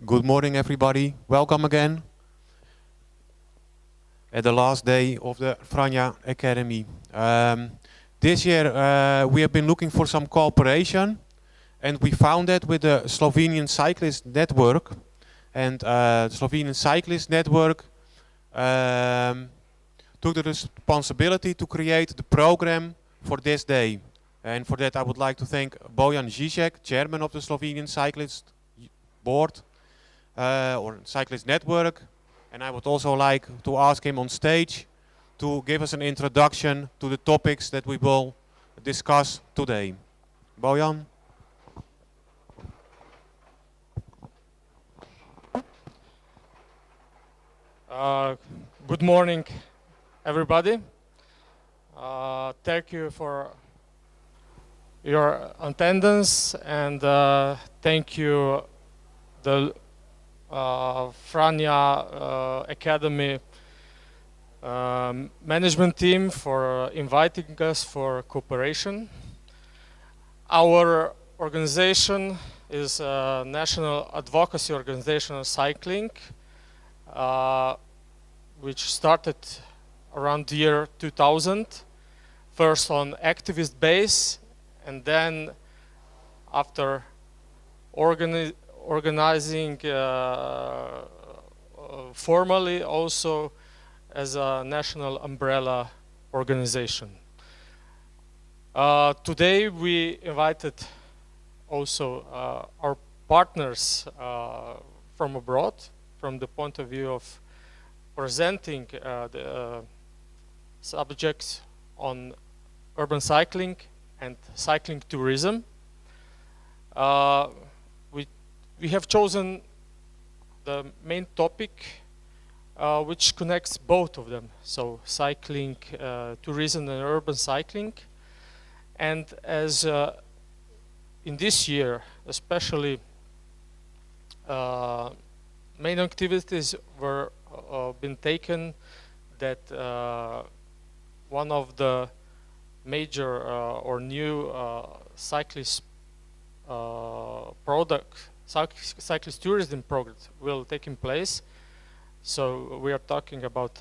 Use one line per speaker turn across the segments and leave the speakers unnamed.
Good morning, everybody. Welcome again at the last day of the Franja Academy. This year we have been looking for some cooperation, and we found that with the Slovenian Cyclists network. And the Slovenian Cyclists network took the responsibility to create the program for this day. And for that I would like to thank Bojan Žižek, chairman of the Slovenian Cyclists board or Cyclist network. And I would also like to ask him on stage to give us an introduction to the topics that we will discuss today. Bojan?
Good morning, everybody. Thank you for your attendance, and thank you the Franja Academy management team for inviting us for cooperation. Our organization is a national advocacy organization of cycling, which started around the year 2000, first on activist base, and then after organizing formally also as a national umbrella organization. Today we invited also our partners from abroad, from the point of view of presenting the subjects on urban cycling and cycling tourism. We have chosen the main topic which connects both of them, so cycling, tourism and urban cycling. And as in this year especially main activities were been taken that one of the major or new cyclist cyclist tourism project will take in place. So we are talking about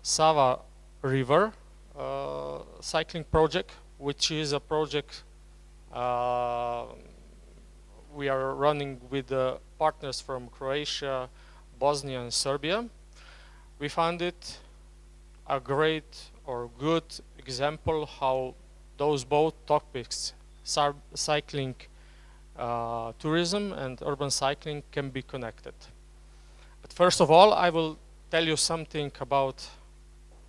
Sava River cycling project, which is a project we are running with partners from Croatia, Bosnia and Serbia. We found it a great or good example how those both topics, cycling, tourism and urban cycling, can be connected. But first of all, I will tell you something about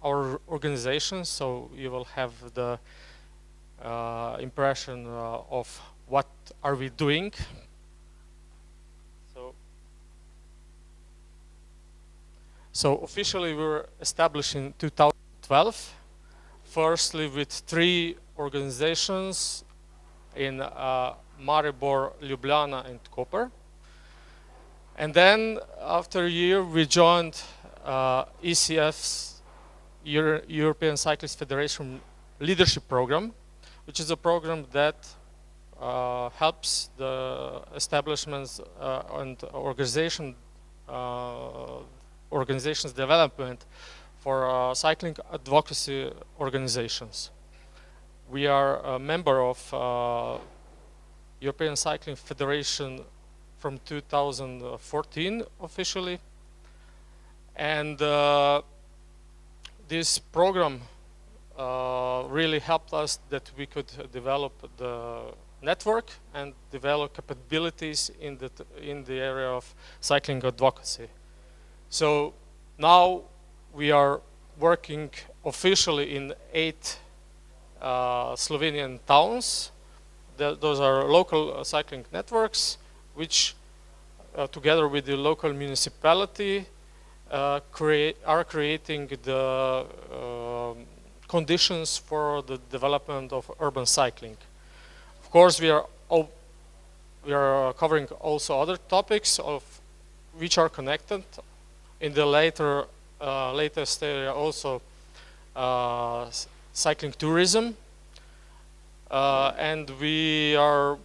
our organization, so you will have the impression of what are we doing. So officially we were established in 2012, firstly with 3 organizations in Maribor, Ljubljana and Koper. And then after a year we joined ECF's European Cyclist Federation Leadership Program, which is a program that helps the establishments and organizations development for cycling advocacy organizations. We are a member of European Cycling Federation from 2014 officially, and this program really helped us that we could develop the network and develop capabilities in the area of cycling advocacy. So now we are working officially in 8 Slovenian towns. Those are local cycling networks, which together with the local municipality are creating the conditions for the development of urban cycling. Of course, we are covering also other topics of which are connected. In the latest area also cycling tourism, and we are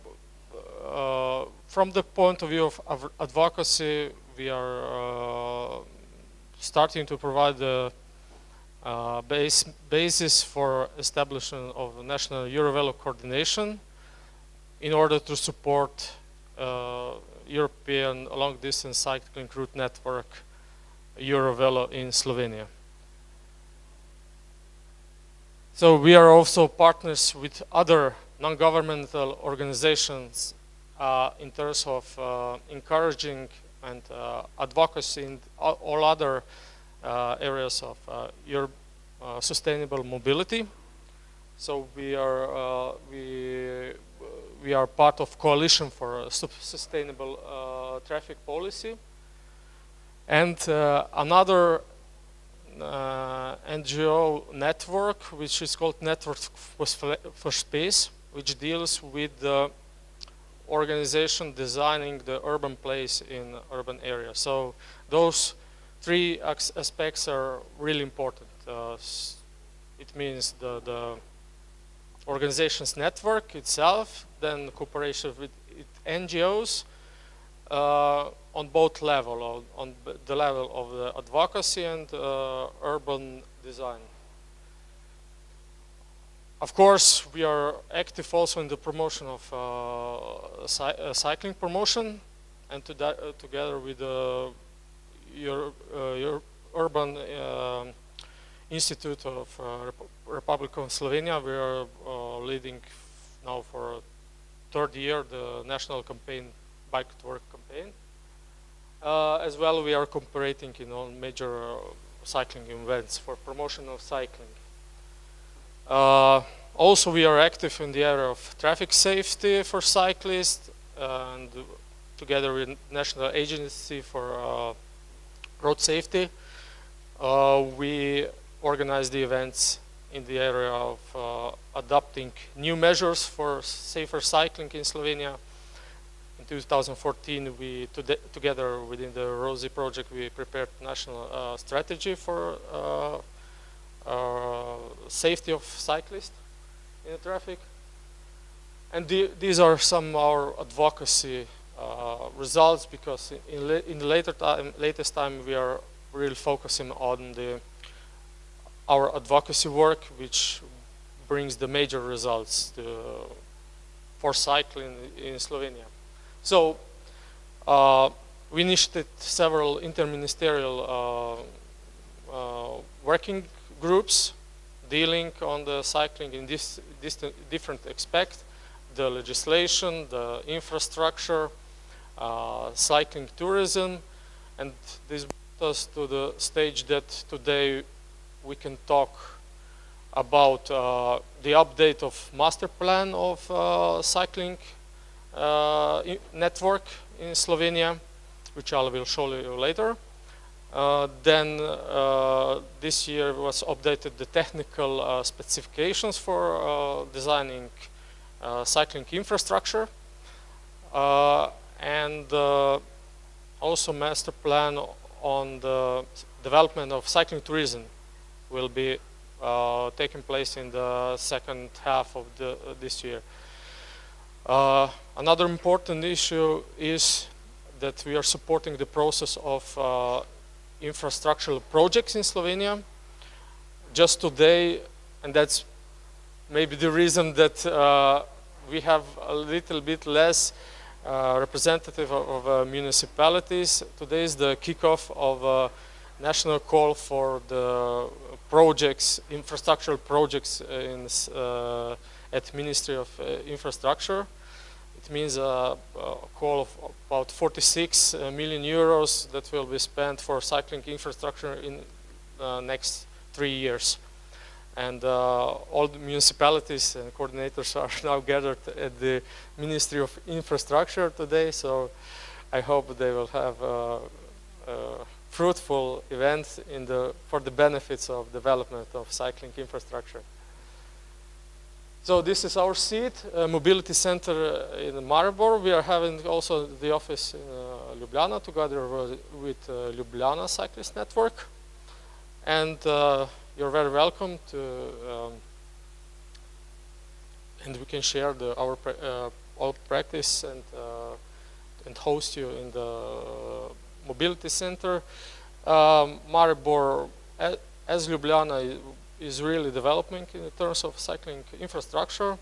from the point of view of advocacy, we are starting to provide the basis for establishment of a national Eurovelo coordination in order to support European long-distance cycling route network Eurovelo in Slovenia. So we are also partners with other non-governmental organizations in terms of encouraging and advocacy in all other areas of sustainable mobility. So we are part of Coalition for Sustainable Traffic Policy, and another NGO network, which is called Network for Space, which deals with the organization designing the urban place in urban areas. So those three aspects are really important. It means the organization's network itself, then cooperation with NGOs on both levels, on the level of the advocacy and urban design. Of course, we are active also in the promotion of cycling promotion, and together with the Urban Institute of Republic of Slovenia, we are leading now for third year the national campaign, Bike to Work campaign. As well, we are cooperating in all major cycling events for promotion of cycling. Also, we are active in the area of traffic safety for cyclists, and together with National Agency for Road Safety, we organize the events in the area of adopting new measures for safer cycling in Slovenia. In 2014, we together within the ROSI project, we prepared national strategy for safety of cyclists in the traffic. And these are some of our advocacy results, because in the latest time we are really focusing on our advocacy work, which brings the major results for cycling in Slovenia. So we initiated several interministerial working groups dealing on the cycling in this different aspects: the legislation, the infrastructure, cycling tourism, and this brought us to the stage that today we can talk about the update of master plan of cycling network in Slovenia, which I will show you later. Then this year was updated the technical specifications for designing cycling infrastructure, and also master plan on the development of cycling tourism will be taking place in the second half of this year. Another important issue is that we are supporting the process of infrastructural projects in Slovenia. Just today, and that's maybe the reason that we have a little bit less representative of municipalities. Today is the kickoff of a national call for the projects, infrastructural projects at Ministry of Infrastructure. It means a call of about 46 million euros that will be spent for cycling infrastructure in the next 3 years. And all the municipalities and coordinators are now gathered at the Ministry of Infrastructure today, so I hope they will have a fruitful event for the benefits of development of cycling infrastructure. So this is our seat, Mobility Center in Maribor. We are having also the office in Ljubljana together with Ljubljana Cyclist Network. And you're very welcome to, and we can share our all practice and host you in the mobility center. Maribor, as Ljubljana is really developing in terms of cycling infrastructure.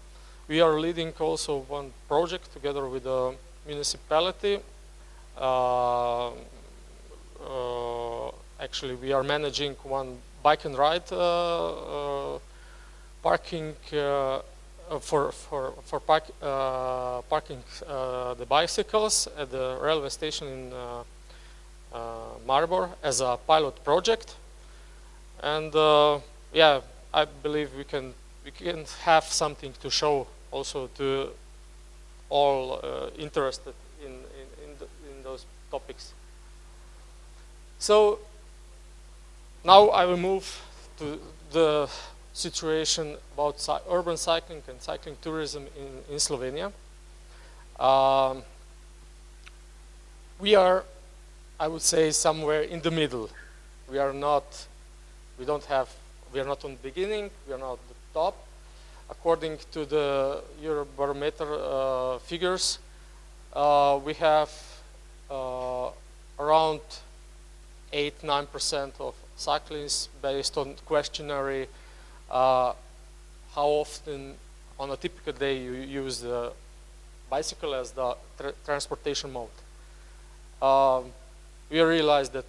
We are leading also one project together with the municipality. Actually, we are managing one bike and ride parking for parking the bicycles at the railway station in Maribor as a pilot project. And yeah, I believe we can have something to show also to all interested in those topics. So now I will move to the situation about urban cycling and cycling tourism in Slovenia. We are, I would say, somewhere in the middle. We are not on the beginning, we are not at the top. According to the Eurobarometer figures, we have around 8–9% of cyclists based on questionnaire how often on a typical day you use the bicycle as the transportation mode. We realize that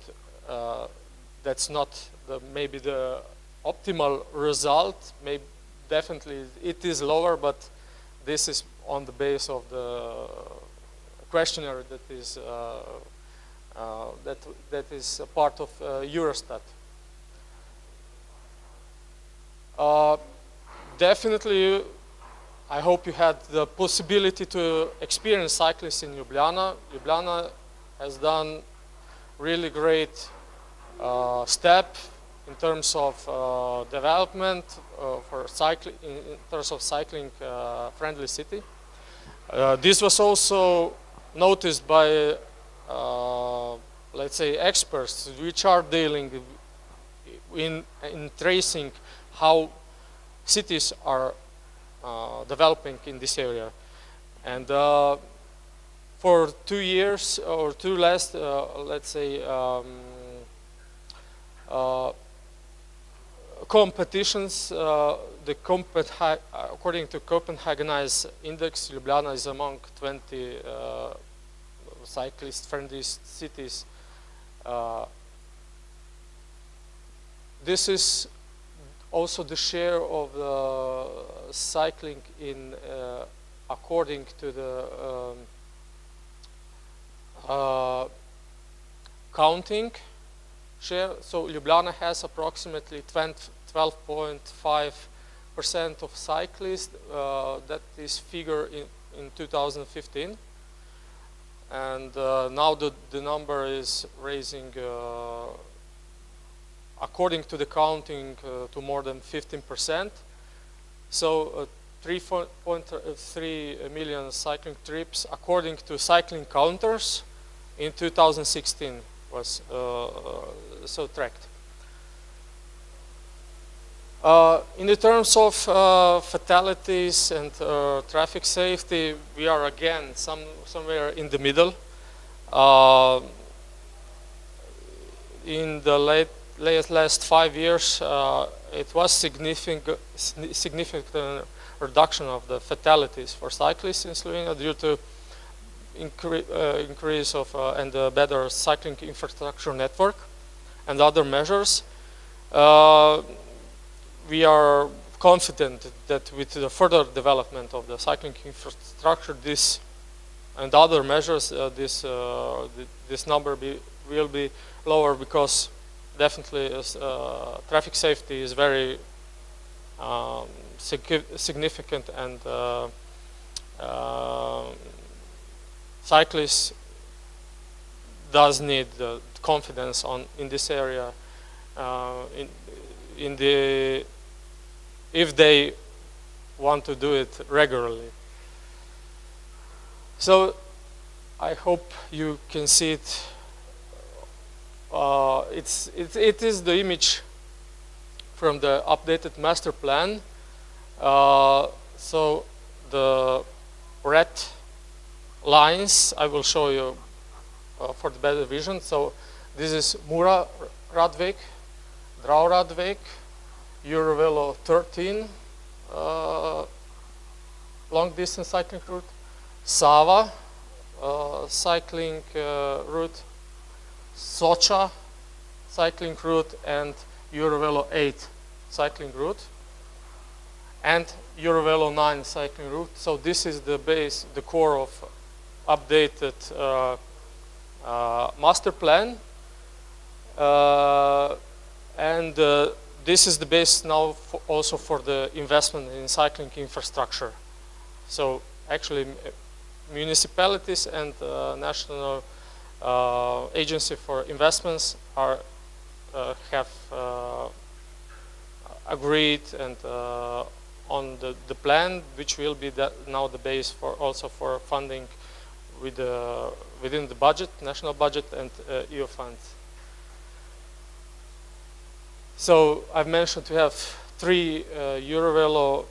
that's not maybe the optimal result. Maybe definitely it is lower, but this is on the base of the questionnaire that is that is a part of Eurostat. Definitely, I hope you had the possibility to experience cyclists in Ljubljana. Ljubljana has done really great step in terms of development for cycling, in terms of cycling friendly city. This was also noticed by let's say experts which are dealing in tracing how cities are developing in this area. And for 2 years or two last, let's say, competitions, according to Copenhagen's index, Ljubljana is among 20 cyclist-friendly cities. This is also the share of the cycling in according to the counting share. So Ljubljana has approximately 12.5% of cyclists. That is figure in 2015. And now the number is raising, according to the counting, to more than 15%. So 3.3 million cycling trips, according to cycling counters, in 2016 was so tracked. In the terms of fatalities and traffic safety, we are again somewhere in the middle. In the last 5 years, it was significant reduction of the fatalities for cyclists in Slovenia due to increase of and better cycling infrastructure network and other measures. We are confident that with the further development of the cycling infrastructure, this and other measures, this number will be lower, because definitely traffic safety is very significant, and cyclists does need the confidence in this area if they want to do it regularly. So I hope you can see it. It is the image from the updated master plan. So the red lines I will show you for the better vision. So this is Mura Radvik, Drau Radvik, Eurovelo 13 long distance cycling route, Sava cycling route, Socha cycling route, and Eurovelo 8 cycling route, and Eurovelo 9 cycling route. So this is the base, the core of updated master plan, and this is the base now also for the investment in cycling infrastructure. So actually municipalities and National Agency for Investments have agreed and on the plan, which will be now the base for also for funding within the budget, national budget, and EU funds. So I've mentioned we have 3 Eurovelo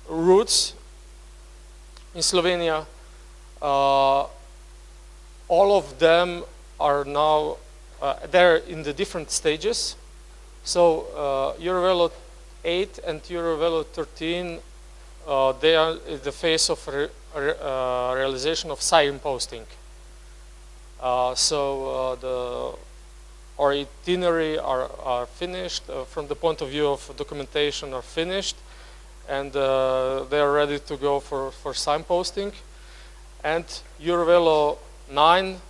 routes in Slovenia. All of them are now they're in the different stages. So Eurovelo 8 and Eurovelo 13, they are in the phase of realization of signposting. Our itinerary are finished from the point of view of documentation are finished, and they are ready to go for signposting. And Eurovelo 9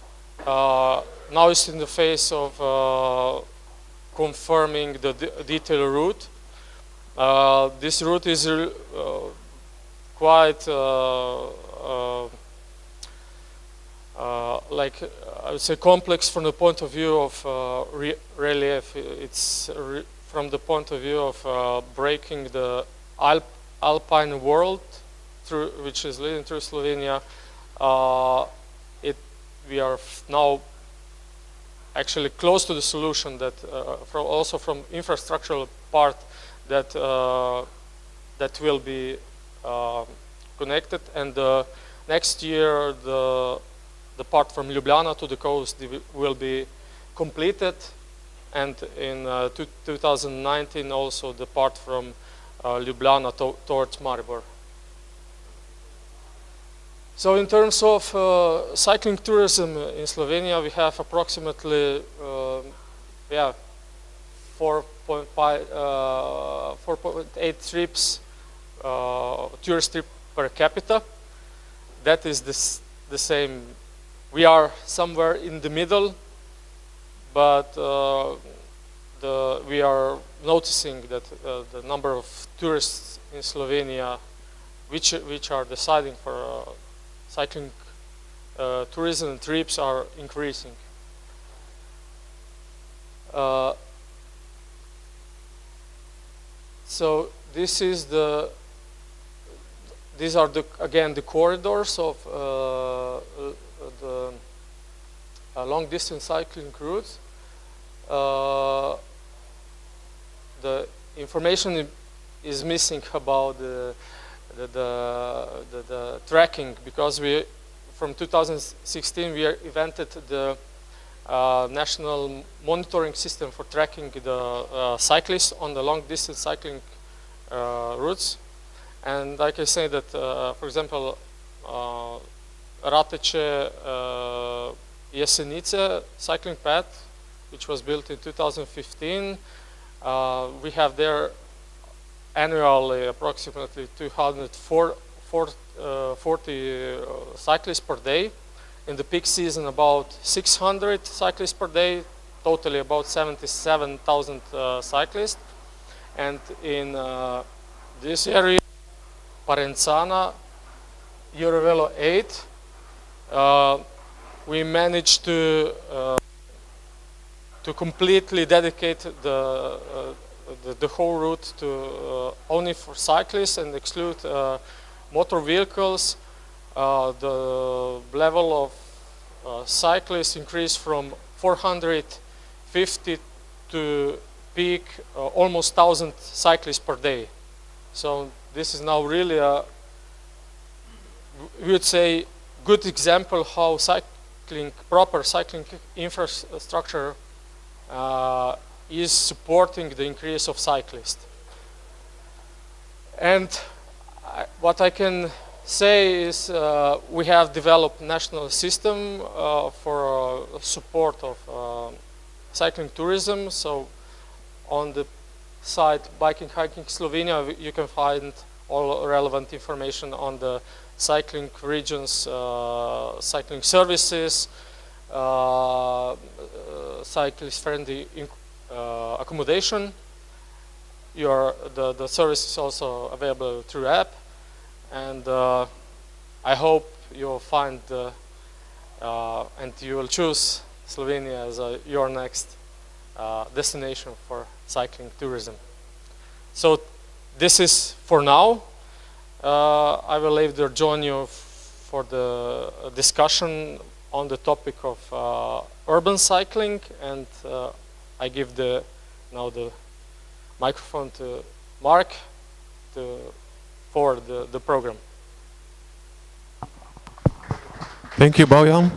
now is in the phase of confirming the detailed route. This route is quite like I would say complex from the point of view of relief. It's from the point of view of breaking the alpine world through, which is leading through Slovenia. We are now actually close to the solution that also from infrastructural part that that will be connected, and next year the part from Ljubljana to the coast will be completed, and in 2019 also the part from Ljubljana towards Maribor. So in terms of cycling tourism in Slovenia, we have approximately 4.8 trips, tourist trip per capita. That is the same. We are somewhere in the middle, but we are noticing that the number of tourists in Slovenia, which are deciding for cycling tourism and trips, are increasing. So these are again the corridors of the long distance cycling routes. The information is missing about the tracking, because from 2016 we invented the national monitoring system for tracking the cyclists on the long distance cycling routes. And I can say that, for example, Rateče Jesenice cycling path, which was built in 2015, we have there annually approximately 240 cyclists per day. In the peak season, about 600 cyclists per day, totally about 77,000 cyclists. And in this area, Parenzana, Eurovelo 8, we managed to completely dedicate the whole route to only for cyclists and exclude motor vehicles. The level of cyclists increased from 450 to peak almost 1,000 cyclists per day. So this is now really we would say good example how proper cycling infrastructure is supporting the increase of cyclists. And what I can say is we have developed national system for support of cycling tourism. So on the site Biking Hiking Slovenia, you can find all relevant information on the cycling regions, cycling services, cyclist-friendly accommodation. The service is also available through app, and I hope you'll find and you will choose Slovenia as your next destination for cycling tourism. So this is for now. I will later join you for the discussion on the topic of urban cycling, and I give now the microphone to Mark to forward the program.
Thank you, Bojan.